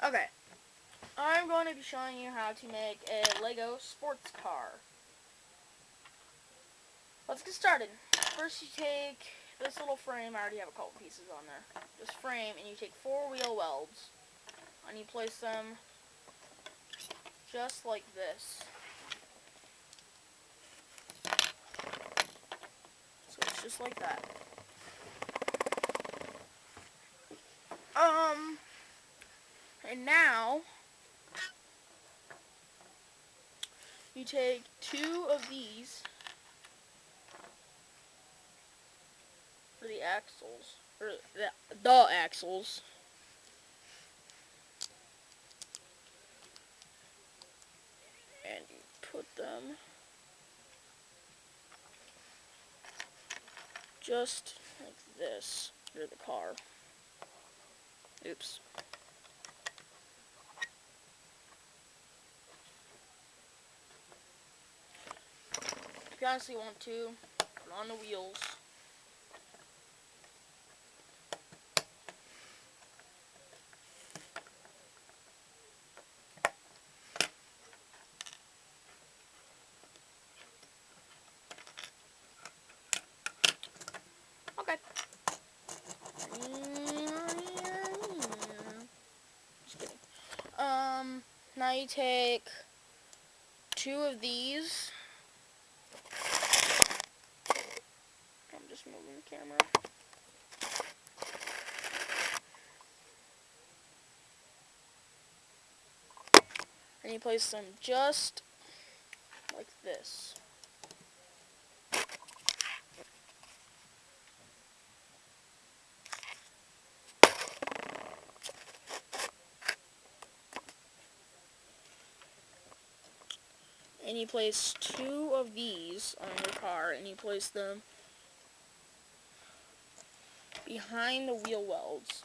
Okay, I'm going to be showing you how to make a Lego sports car. Let's get started. First you take this little frame. I already have a couple pieces on there. This frame, and you take 4 wheel welds, and you place them just like this. So it's just like that. And now you take 2 of these for the axles, or the axles, and you put them just like this near the car. Oops. If you honestly want to, put on the wheels. Okay. Just kidding. Now you take 2 of these. I'm just moving the camera. And you place them just like this. And you place 2 of these on your car, and you place them behind the wheel welds.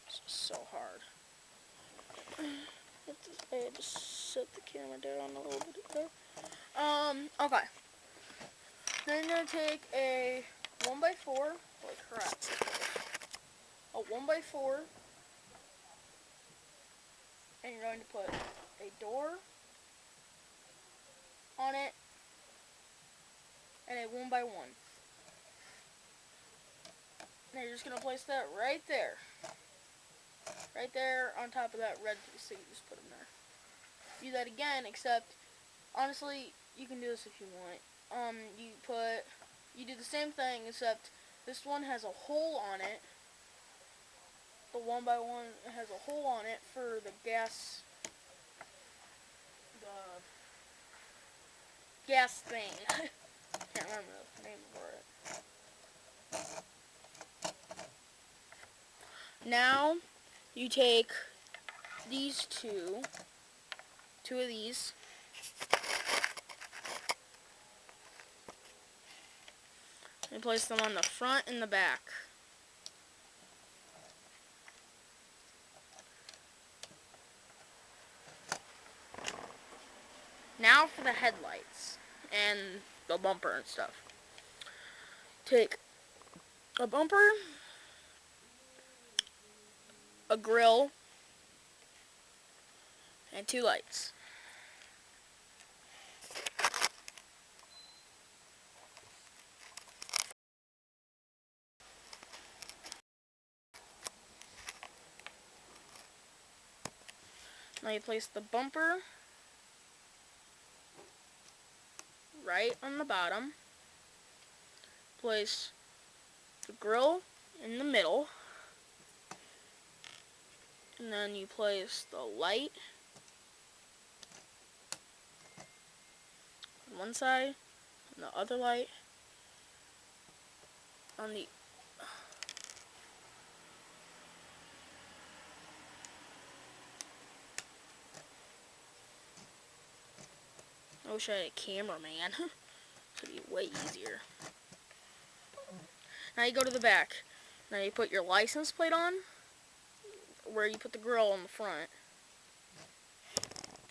This is so hard. I had to set the camera down a little bit there. Okay. Then you're going to take a 1x4. Holy crap. A 1x4. And you're going to put a door on it and a 1x1. And you're just going to place that right there. Right there on top of that red piece that you just put in there. Do that again, except, honestly, you can do this if you want. You do the same thing, except this one has a hole on it. The 1x1 has a hole on it for the gas thing. Can't remember the name for it. Now, you take these 2 of these, and place them on the front and the back. Now for the headlights and the bumper and stuff. Take a bumper, a grill, and 2 lights. Now you place the bumper right on the bottom. Place the grill in the middle. And then you place the light on one side and the other light on the I wish I had a cameraman. This would be way easier. Now you go to the back. Now you put your license plate on where you put the grill on the front.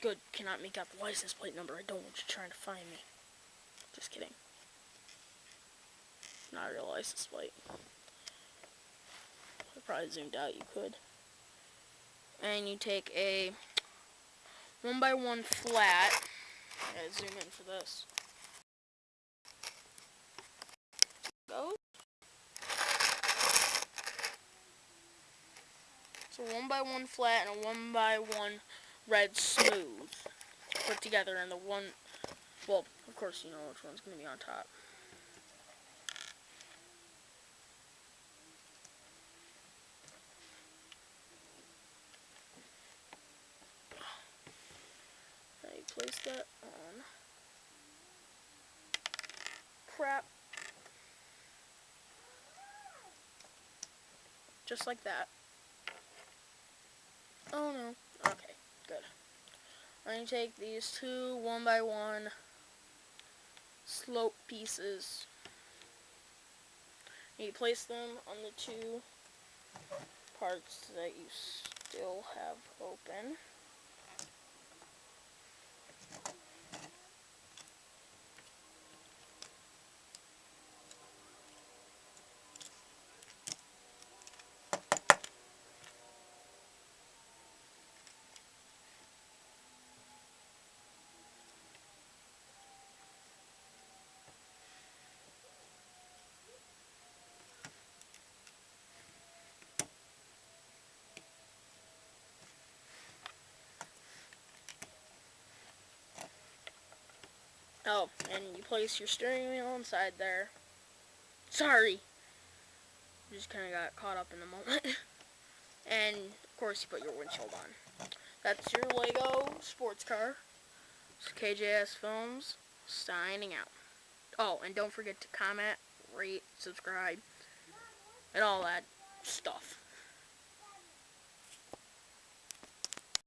Good, cannot make out the license plate number. I don't want you trying to find me. Just kidding. Not a real license plate. probably zoomed out, you could. And you take a 1x1 flat. I gotta zoom in for this. Go. So 1x1 flat and a 1x1 red smooth put together in the one. Well, of course you know which one's gonna be on top. Now you place that on. Crap. Just like that. Oh no. Okay, good. Then you take these two 1x1 slope pieces. And you place them on the two parts that you still have open. Oh, and you place your steering wheel inside there. Sorry. Just kind of got caught up in the moment. And, of course, you put your windshield on. That's your Lego sports car. It's KJS Films, signing out. Oh, and don't forget to comment, rate, subscribe, and all that stuff.